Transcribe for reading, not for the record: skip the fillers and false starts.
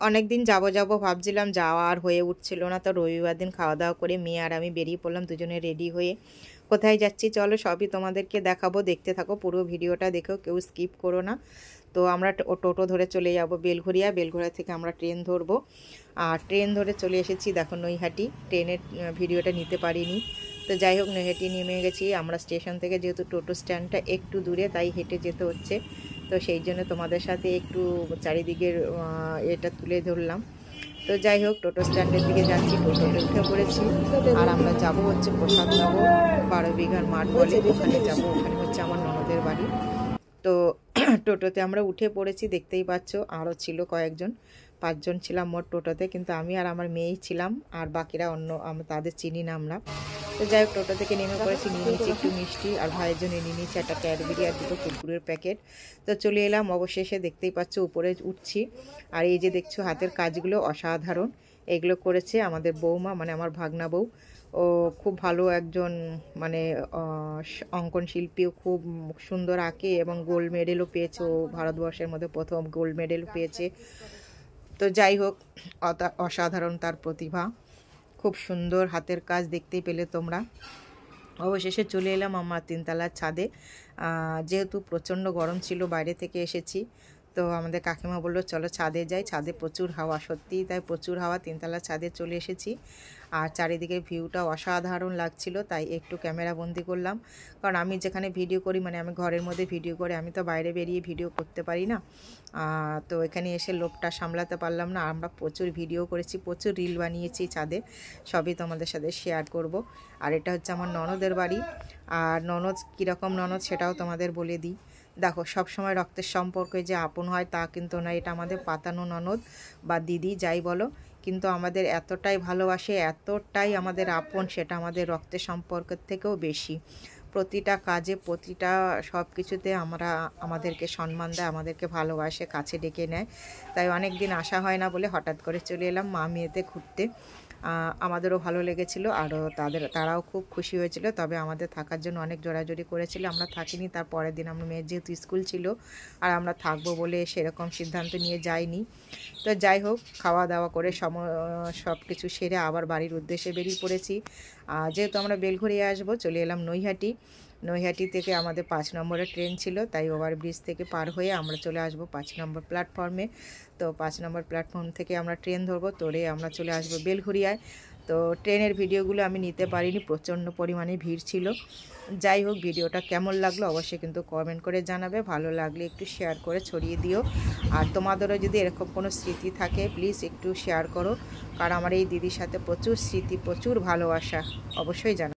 অনেক দিন যাব যাব ভাবছিলাম, যাওয়া আর হয়ে উঠছিল না। তো রবিবার দিন খাওয়া দাওয়া করে মেয়ে আর আমি বেরিয়ে পড়লাম দুজনে রেডি হয়ে। কোথায় যাচ্ছি চলো সবই তোমাদেরকে দেখাবো, দেখতে থাকো পুরো ভিডিওটা, দেখো কেউ স্কিপ করো না। তো আমরা টোটো ধরে চলে যাব বেলঘরিয়া, বেলঘরিয়া থেকে আমরা ট্রেন ধরবো। আর ট্রেন ধরে চলে এসেছি দেখো নৈহাটি। ট্রেনের ভিডিওটা নিতে পারিনি। তো যাই হোক নৈহাটি নেমে গেছি আমরা স্টেশন থেকে, যেহেতু টোটো স্ট্যান্ডটা একটু দূরে তাই হেঁটে যেতে হচ্ছে। তো সেই জন্য তোমাদের সাথে একটু চারিদিকের এটা তুলে ধরলাম। তো যাই হোক টোটো স্ট্যান্ডের দিকে যাচ্ছি, টোটোতে উঠে পড়েছি। আর আমরা যাব হচ্ছে প্রসাদনগর, 12 বিঘার মাঠ বলে, ওখানে যাব। ওখানে হচ্ছে আমার ননদের বাড়ি। তো টোটোতে আমরা উঠে পড়েছি, দেখতেই পাচ্ছ। আরও ছিল কয়েকজন, 5 জন ছিলাম মোট টোটোতে, কিন্তু আমি আর আমার মেয়েই ছিলাম, আর বাকিরা অন্য তাদের চিনি না আমরা। তো যাই হোক টোটো থেকে নেমে পড়েছি, নিয়ে নিচ্ছি একটু মিষ্টি, আর ভাইয়ের জন্য নিয়ে নিচ্ছি একটা ক্যাডবেরি আর 2টো কুরকুরের প্যাকেট। তো চলে এলাম অবশেষে, দেখতেই পাচ্ছ উপরে উঠছি। আর এই যে দেখছো হাতের কাজগুলো অসাধারণ, এগুলো করেছে আমাদের বৌমা, মানে আমার ভাগনা বউ। ও খুব ভালো একজন মানে অঙ্কন শিল্পীও, খুব সুন্দর আঁকে এবং গোল্ড মেডেলও পেয়েছে। ও ভারতবর্ষের মধ্যে প্রথম গোল্ড মেডেল পেয়েছে। তো যাই হোক অসাধারণ তার প্রতিভা, খুব সুন্দর হাতের কাজ, দেখতেই পেলে তোমরা। অবশেষে চলে এলাম আমার 3তলার ছাদে। যেহেতু প্রচণ্ড গরম ছিল, বাইরে থেকে এসেছি, তো আমাদের কাকিমা বললো চলো ছাদে যাই, ছাদে প্রচুর হাওয়া, সত্যিই তাই প্রচুর হাওয়া। 3তলার ছাদে চলে এসেছি, আর চারিদিকের ভিউটা অসাধারণ লাগছিল, তাই একটু ক্যামেরা বন্দি করলাম। কারণ আমি যেখানে ভিডিও করি, মানে আমি ঘরের মধ্যে ভিডিও করি, আমি তো বাইরে বেরিয়ে ভিডিও করতে পারি না। তো এখানে এসে লোকটা সামলাতে পারলাম না। আমরা প্রচুর ভিডিও করেছি, প্রচুর রিল বানিয়েছি ছাদে, সবই তোমাদের সাথে শেয়ার করব। আর এটা হচ্ছে আমার ননদের বাড়ি। আর ননদ কীরকম ননদ সেটাও তোমাদের বলে দিই। দেখো সব সময় রক্তের সম্পর্কে যে আপন হয় তা কিন্তু না, এটা আমাদের পাতানো ননদ বা দিদি যাই বলো, কিন্তু আমাদের এতটাই ভালোবাসে, এতটাই আমাদের আপন, সেটা আমাদের রক্তের সম্পর্কের থেকেও বেশি। প্রতিটা কাজে, প্রতিটা সব কিছুতে আমাদেরকে সম্মান দেয়, আমাদেরকে ভালোবাসে, কাছে ডেকে নেয়। তাই অনেক দিন আসা হয় না বলে হঠাৎ করে চলে এলাম মা মেয়েতে ঘুরতে। আমাদেরও ভালো লেগেছিল, আরও তারাও খুব খুশি হয়েছিল। তবে আমাদের থাকার জন্য অনেক জোরাজোরি করেছিল, আমরা থাকিনি। তার পরের দিন আমরা মেয়ের যেহেতু স্কুল ছিল, আর আমরা থাকবো বলে সেরকম সিদ্ধান্ত নিয়ে যাইনি। তো যাই হোক খাওয়া দাওয়া করে সব কিছু সেরে আবার বাড়ির উদ্দেশ্যে বেরিয়ে পড়েছি। যেহেতু আমরা বেলঘরিয়া আসবো, চলে এলাম নৈহাটি। নৈহাটি থেকে আমাদের 5 নম্বরের ট্রেন ছিল, তাই ওভারব্রিজ থেকে পার হয়ে আমরা চলে আসবো 5 নম্বর প্ল্যাটফর্মে। তো 5 নম্বর প্ল্যাটফর্ম থেকে আমরা ট্রেন ধরবো, ধরে আমরা চলে আসবো বেলঘরিয়ায়। তো ট্রেনের ভিডিওগুলো আমি নিতে পারিনি, প্রচণ্ড পরিমাণে ভিড় ছিল। যাই হোক ভিডিওটা কেমন লাগলো অবশ্যই কিন্তু কমেন্ট করে জানাবে, ভালো লাগলে একটু শেয়ার করে ছড়িয়ে দিও। আর তোমাদেরও যদি এরকম কোনো স্মৃতি থাকে প্লিজ একটু শেয়ার করো, কারণ আমার এই দিদির সাথে প্রচুর স্মৃতি, প্রচুর ভালোবাসা, অবশ্যই জানাবে।